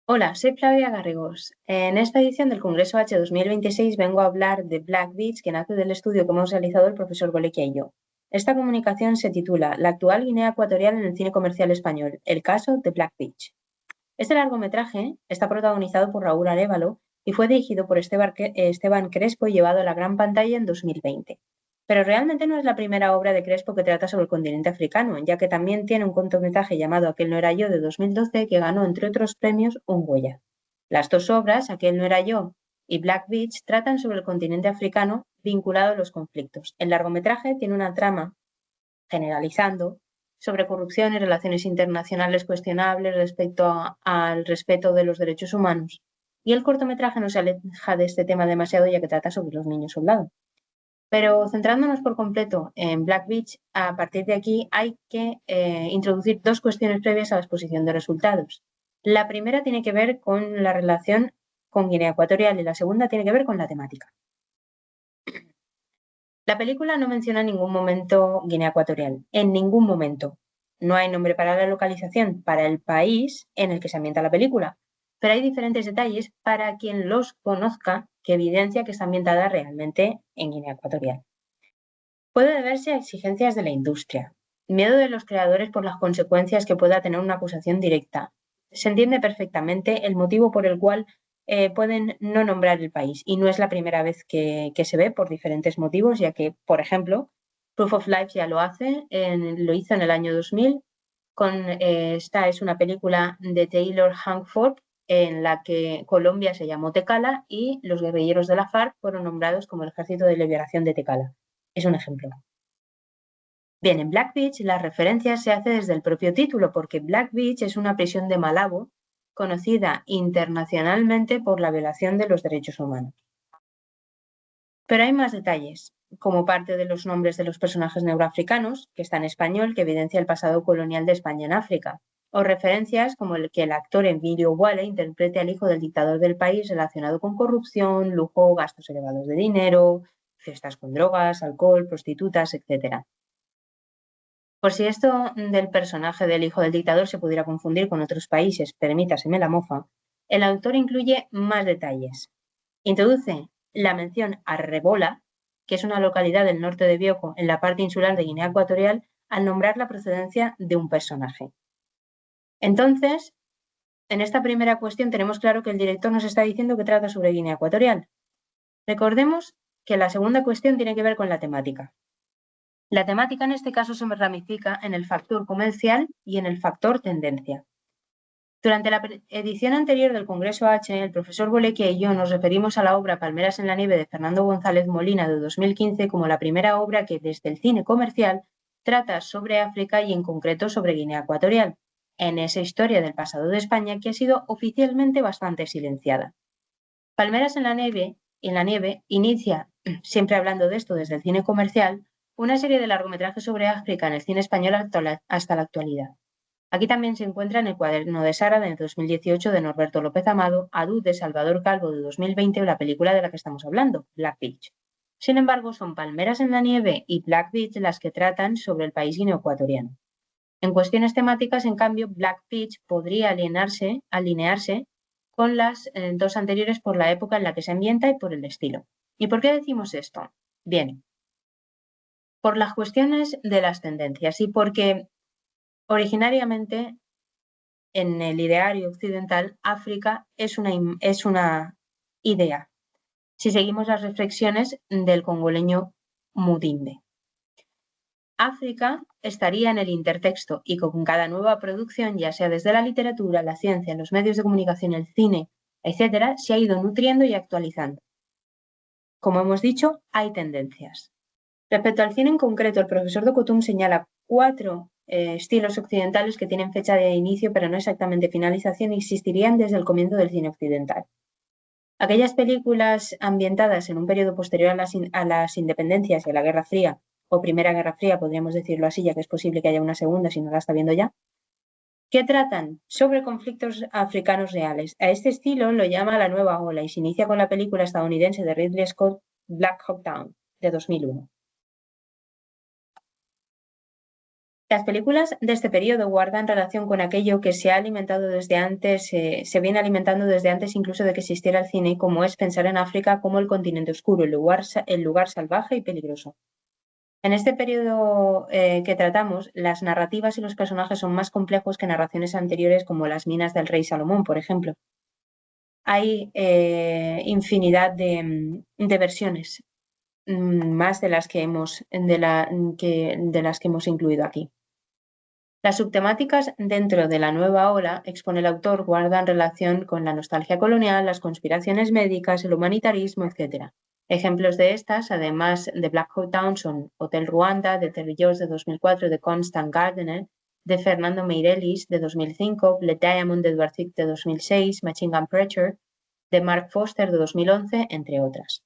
Hola, soy Flavia Garrigós. En esta edición del Congreso H 2026 vengo a hablar de Black Beach, que nace del estudio que hemos realizado el profesor Golequia y yo. Esta comunicación se titula La actual Guinea Ecuatorial en el cine comercial español, el caso de Black Beach. Este largometraje está protagonizado por Raúl Arévalo y fue dirigido por Esteban Crespo y llevado a la gran pantalla en 2020. Pero realmente no es la primera obra de Crespo que trata sobre el continente africano, ya que también tiene un cortometraje llamado Aquel no era yo de 2012 que ganó, entre otros premios, un Goya. Las dos obras, Aquel no era yo y Black Beach, tratan sobre el continente africano vinculado a los conflictos. El largometraje tiene una trama, generalizando, sobre corrupción y relaciones internacionales cuestionables respecto al respeto de los derechos humanos. Y el cortometraje no se aleja de este tema demasiado, ya que trata sobre los niños soldados. Pero centrándonos por completo en Black Beach, a partir de aquí hay que introducir dos cuestiones previas a la exposición de resultados. La primera tiene que ver con la relación con Guinea Ecuatorial y la segunda tiene que ver con la temática. La película no menciona en ningún momento Guinea Ecuatorial, en ningún momento. No hay nombre para la localización, para el país en el que se ambienta la película, pero hay diferentes detalles para quien los conozca que evidencia que está ambientada realmente en Guinea Ecuatorial. Puede deberse a exigencias de la industria, miedo de los creadores por las consecuencias que pueda tener una acusación directa. Se entiende perfectamente el motivo por el cual pueden no nombrar el país y no es la primera vez que se ve por diferentes motivos, ya que, por ejemplo, Proof of Life ya lo hace, lo hizo en el año 2000, esta es una película de Taylor Hankford en la que Colombia se llamó Tecala y los guerrilleros de la FARC fueron nombrados como el Ejército de Liberación de Tecala. Es un ejemplo. Bien, en Black Beach la referencia se hace desde el propio título, porque Black Beach es una prisión de Malabo conocida internacionalmente por la violación de los derechos humanos. Pero hay más detalles, como parte de los nombres de los personajes neuroafricanos, que está en español, que evidencia el pasado colonial de España en África, o referencias como el que el actor Emilio Wale interprete al hijo del dictador del país relacionado con corrupción, lujo, gastos elevados de dinero, fiestas con drogas, alcohol, prostitutas, etc. Por si esto del personaje del hijo del dictador se pudiera confundir con otros países, permítaseme la mofa, el autor incluye más detalles. Introduce la mención a Rebola, que es una localidad del norte de Bioko, en la parte insular de Guinea Ecuatorial, al nombrar la procedencia de un personaje. Entonces, en esta primera cuestión tenemos claro que el director nos está diciendo que trata sobre Guinea Ecuatorial. Recordemos que la segunda cuestión tiene que ver con la temática. La temática en este caso se ramifica en el factor comercial y en el factor tendencia. Durante la edición anterior del Congreso H, el profesor Bolequia y yo nos referimos a la obra Palmeras en la nieve de Fernando González Molina de 2015 como la primera obra que desde el cine comercial trata sobre África y en concreto sobre Guinea Ecuatorial, en esa historia del pasado de España que ha sido oficialmente bastante silenciada. Palmeras en la nieve inicia, siempre hablando de esto desde el cine comercial, una serie de largometrajes sobre África en el cine español hasta la actualidad. Aquí también se encuentra en El cuaderno de Sara de 2018 de Norberto López Amado, Adú de Salvador Calvo de 2020 o la película de la que estamos hablando, Black Beach. Sin embargo, son Palmeras en la nieve y Black Beach las que tratan sobre el país guineoecuatoriano. En cuestiones temáticas, en cambio, Black Beach podría alinearse con las dos anteriores por la época en la que se ambienta y por el estilo. ¿Y por qué decimos esto? Bien, por las cuestiones de las tendencias y porque originariamente en el ideario occidental África es una idea, si seguimos las reflexiones del congoleño Mudimbe. África estaría en el intertexto y con cada nueva producción, ya sea desde la literatura, la ciencia, los medios de comunicación, el cine, etc., se ha ido nutriendo y actualizando. Como hemos dicho, hay tendencias. Respecto al cine en concreto, el profesor Dokotum señala 4 estilos occidentales que tienen fecha de inicio, pero no exactamente finalización, y existirían desde el comienzo del cine occidental. Aquellas películas ambientadas en un periodo posterior a las independencias y a la Guerra Fría, o Primera Guerra Fría, podríamos decirlo así, ya que es posible que haya una segunda si no la está viendo ya, que tratan sobre conflictos africanos reales. A este estilo lo llama la nueva ola y se inicia con la película estadounidense de Ridley Scott, Black Hawk Down, de 2001. Las películas de este periodo guardan relación con aquello que se ha alimentado desde antes, se viene alimentando desde antes incluso de que existiera el cine, como es pensar en África como el continente oscuro, el lugar salvaje y peligroso. En este periodo que tratamos, las narrativas y los personajes son más complejos que narraciones anteriores como Las minas del rey Salomón, por ejemplo. Hay infinidad de versiones, más de las que hemos incluido aquí. Las subtemáticas dentro de la nueva ola, expone el autor, guardan relación con la nostalgia colonial, las conspiraciones médicas, el humanitarismo, etc. Ejemplos de estas, además de Black Hawk Down, son Hotel Ruanda, de Terry Jones de 2004, de Constant Gardner, de Fernando Meirelles de 2005, Blood Diamond de Edward Thicke de 2006, Machine Gun Preacher de Mark Foster de 2011, entre otras.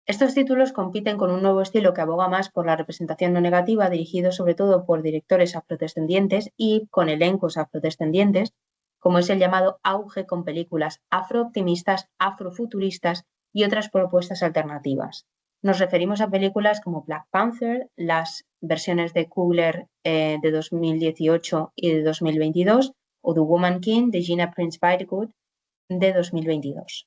Estos títulos compiten con un nuevo estilo que aboga más por la representación no negativa, dirigido sobre todo por directores afrodescendientes y con elencos afrodescendientes, como es el llamado auge con películas afrooptimistas, afrofuturistas y otras propuestas alternativas. Nos referimos a películas como Black Panther, las versiones de Coogler de 2018 y de 2022, o The Woman King de Gina Prince Bythewood de 2022.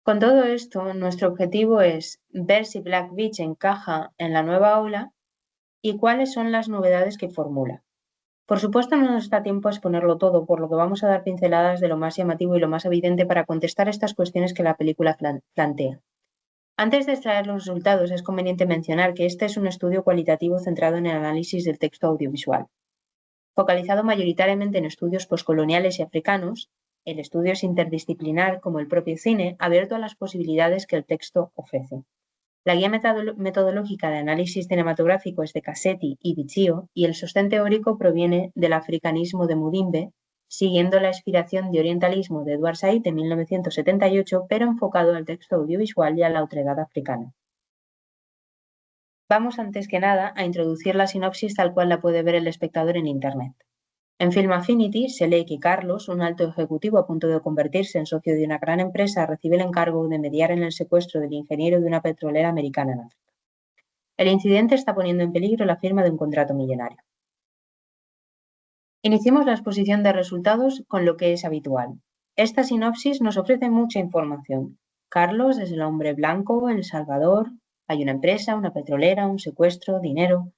Con todo esto, nuestro objetivo es ver si Black Beach encaja en la nueva ola y cuáles son las novedades que formula. Por supuesto, no nos da tiempo a exponerlo todo, por lo que vamos a dar pinceladas de lo más llamativo y lo más evidente para contestar estas cuestiones que la película plantea. Antes de extraer los resultados, es conveniente mencionar que este es un estudio cualitativo centrado en el análisis del texto audiovisual. Focalizado mayoritariamente en estudios postcoloniales y africanos, el estudio es interdisciplinar como el propio cine, abierto a las posibilidades que el texto ofrece. La guía metodológica de análisis cinematográfico es de Cassetti y Vichio y el sostén teórico proviene del africanismo de Mudimbe, siguiendo la inspiración de orientalismo de Edward Said de 1978, pero enfocado al texto audiovisual y a la otredad africana. Vamos antes que nada a introducir la sinopsis tal cual la puede ver el espectador en Internet. En Film Affinity se lee que Carlos, un alto ejecutivo a punto de convertirse en socio de una gran empresa, recibe el encargo de mediar en el secuestro del ingeniero de una petrolera americana en África. El incidente está poniendo en peligro la firma de un contrato millonario. Iniciemos la exposición de resultados con lo que es habitual. Esta sinopsis nos ofrece mucha información. Carlos es el hombre blanco, El Salvador, hay una empresa, una petrolera, un secuestro, dinero.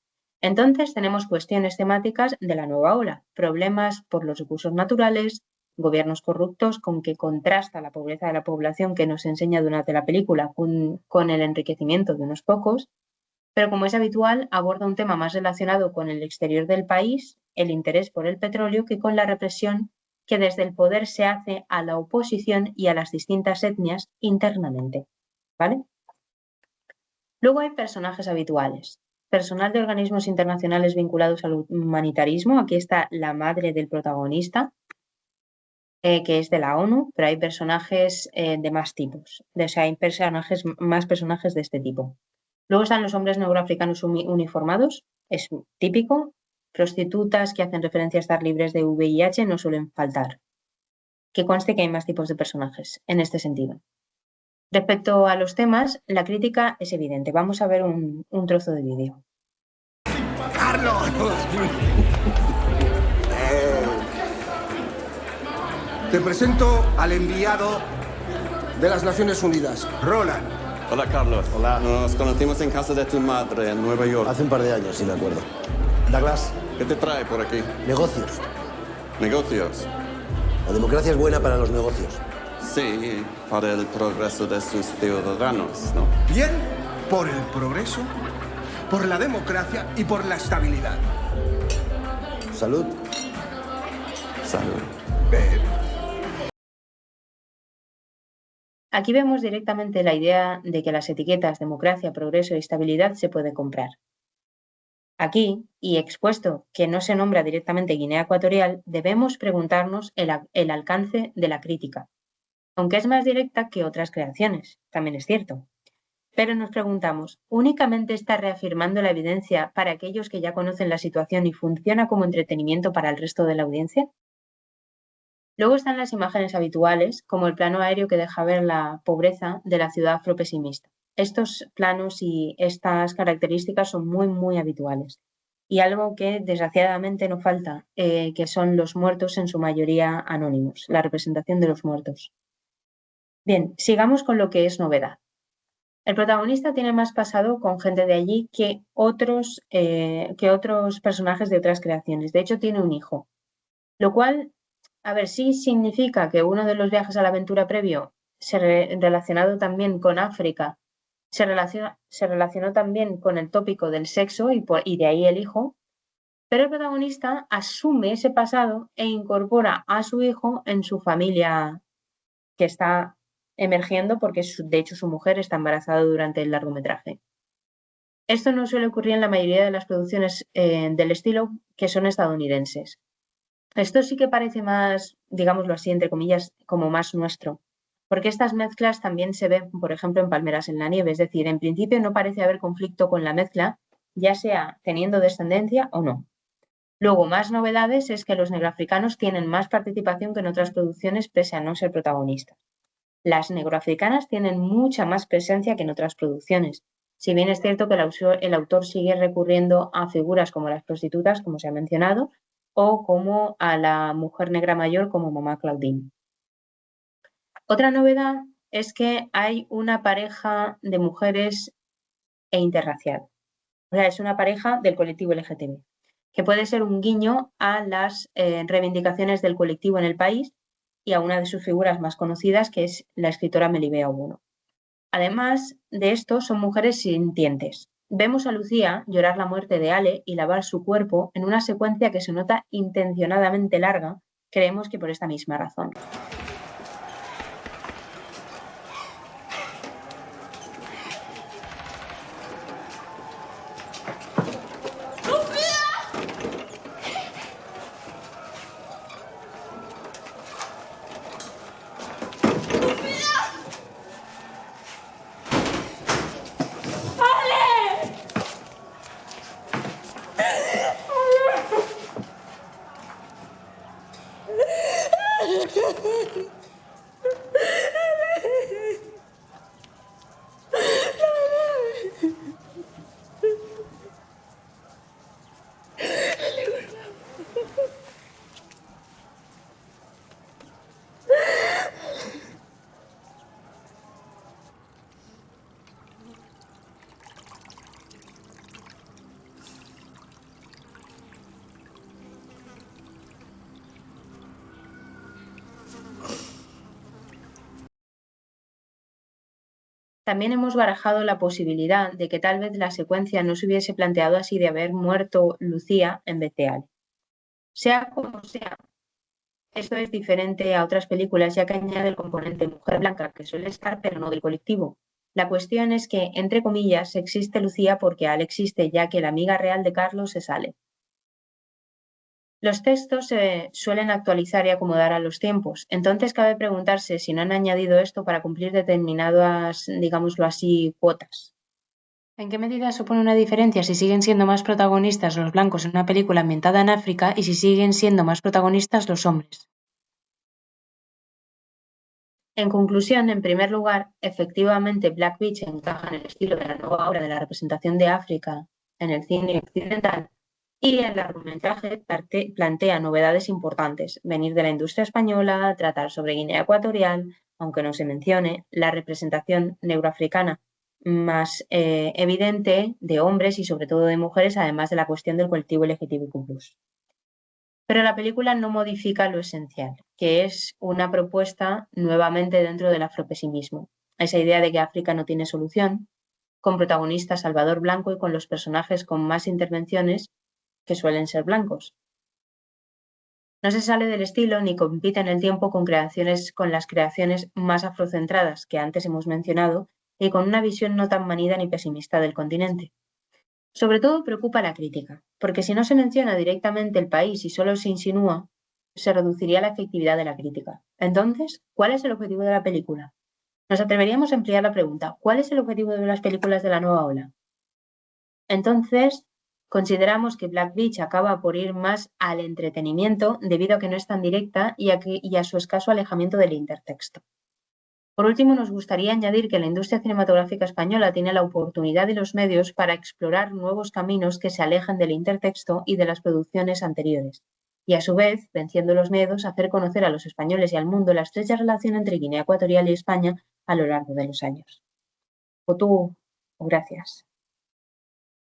Entonces tenemos cuestiones temáticas de la nueva ola, problemas por los recursos naturales, gobiernos corruptos con que contrasta la pobreza de la población que nos enseña durante la película con el enriquecimiento de unos pocos, pero como es habitual aborda un tema más relacionado con el exterior del país, el interés por el petróleo, que con la represión que desde el poder se hace a la oposición y a las distintas etnias internamente. ¿Vale? Luego hay personajes habituales. Personal de organismos internacionales vinculados al humanitarismo. Aquí está la madre del protagonista, que es de la ONU, pero hay personajes de más tipos. O sea, hay más personajes de este tipo. Luego están los hombres negroafricanos uniformados, es típico. Prostitutas que hacen referencia a estar libres de VIH no suelen faltar. Que conste que hay más tipos de personajes en este sentido. Respecto a los temas, la crítica es evidente. Vamos a ver un trozo de vídeo. ¡Carlos! Te presento al enviado de las Naciones Unidas, Roland. Hola, Carlos. Hola. Nos conocimos en casa de tu madre en Nueva York. Hace un par de años, sí me acuerdo. Douglas. ¿Qué te trae por aquí? Negocios. ¿Negocios? La democracia es buena para los negocios. Sí, para el progreso de sus ciudadanos, ¿no? Bien por el progreso, por la democracia y por la estabilidad. Salud. Salud. Aquí vemos directamente la idea de que las etiquetas democracia, progreso y estabilidad se pueden comprar. Aquí, y expuesto que no se nombra directamente Guinea Ecuatorial, debemos preguntarnos el alcance de la crítica. Aunque es más directa que otras creaciones, también es cierto. Pero nos preguntamos, ¿únicamente está reafirmando la evidencia para aquellos que ya conocen la situación y funciona como entretenimiento para el resto de la audiencia? Luego están las imágenes habituales, como el plano aéreo que deja ver la pobreza de la ciudad afropesimista. Estos planos y estas características son muy, muy habituales. Y algo que desgraciadamente no falta, que son los muertos en su mayoría anónimos, la representación de los muertos. Bien, sigamos con lo que es novedad. El protagonista tiene más pasado con gente de allí que otros personajes de otras creaciones. De hecho, tiene un hijo. Lo cual, a ver, sí significa que uno de los viajes a la aventura previo, relacionado también con África, se relacionó también con el tópico del sexo y de ahí el hijo, pero el protagonista asume ese pasado e incorpora a su hijo en su familia que está emergiendo porque de hecho su mujer está embarazada durante el largometraje. Esto no suele ocurrir en la mayoría de las producciones del estilo que son estadounidenses. Esto sí que parece más, digámoslo así, entre comillas, como más nuestro, porque estas mezclas también se ven, por ejemplo, en Palmeras en la nieve, es decir, en principio no parece haber conflicto con la mezcla, ya sea teniendo descendencia o no. Luego, más novedades es que los negroafricanos tienen más participación que en otras producciones pese a no ser protagonistas. Las negroafricanas tienen mucha más presencia que en otras producciones, si bien es cierto que el autor sigue recurriendo a figuras como las prostitutas, como se ha mencionado, o como a la mujer negra mayor como Mamá Claudine. Otra novedad es que hay una pareja de mujeres e interracial. O sea, es una pareja del colectivo LGTB, que puede ser un guiño a las reivindicaciones del colectivo en el país y a una de sus figuras más conocidas, que es la escritora Melibea Obono. Además de esto, son mujeres sintientes. Vemos a Lucía llorar la muerte de Ale y lavar su cuerpo en una secuencia que se nota intencionadamente larga, creemos que por esta misma razón. También hemos barajado la posibilidad de que tal vez la secuencia no se hubiese planteado así de haber muerto Lucía en vez de Ale. Sea como sea, esto es diferente a otras películas ya que añade el componente mujer blanca que suele estar pero no del colectivo. La cuestión es que, entre comillas, existe Lucía porque Ale existe ya que la amiga real de Carlos es Ale. Los textos se suelen actualizar y acomodar a los tiempos, entonces cabe preguntarse si no han añadido esto para cumplir determinadas, digámoslo así, cuotas. ¿En qué medida supone una diferencia si siguen siendo más protagonistas los blancos en una película ambientada en África y si siguen siendo más protagonistas los hombres? En conclusión, en primer lugar, efectivamente Black Beach encaja en el estilo de la nueva obra de la representación de África en el cine occidental, y el largometraje plantea novedades importantes, venir de la industria española, tratar sobre Guinea Ecuatorial, aunque no se mencione, la representación neuroafricana más evidente de hombres y sobre todo de mujeres, además de la cuestión del colectivo LGTBIQ+. Pero la película no modifica lo esencial, que es una propuesta nuevamente dentro del afropesimismo, esa idea de que África no tiene solución, con protagonista Salvador Blanco y con los personajes con más intervenciones que suelen ser blancos. No se sale del estilo ni compite en el tiempo con las creaciones más afrocentradas que antes hemos mencionado y con una visión no tan manida ni pesimista del continente. Sobre todo preocupa la crítica, porque si no se menciona directamente el país y solo se insinúa, se reduciría la efectividad de la crítica. Entonces, ¿cuál es el objetivo de la película? Nos atreveríamos a ampliar la pregunta, ¿cuál es el objetivo de las películas de la nueva ola? Entonces, consideramos que Black Beach acaba por ir más al entretenimiento debido a que no es tan directa y a su escaso alejamiento del intertexto. Por último, nos gustaría añadir que la industria cinematográfica española tiene la oportunidad y los medios para explorar nuevos caminos que se alejan del intertexto y de las producciones anteriores, y a su vez, venciendo los miedos, hacer conocer a los españoles y al mundo la estrecha relación entre Guinea Ecuatorial y España a lo largo de los años. Gracias.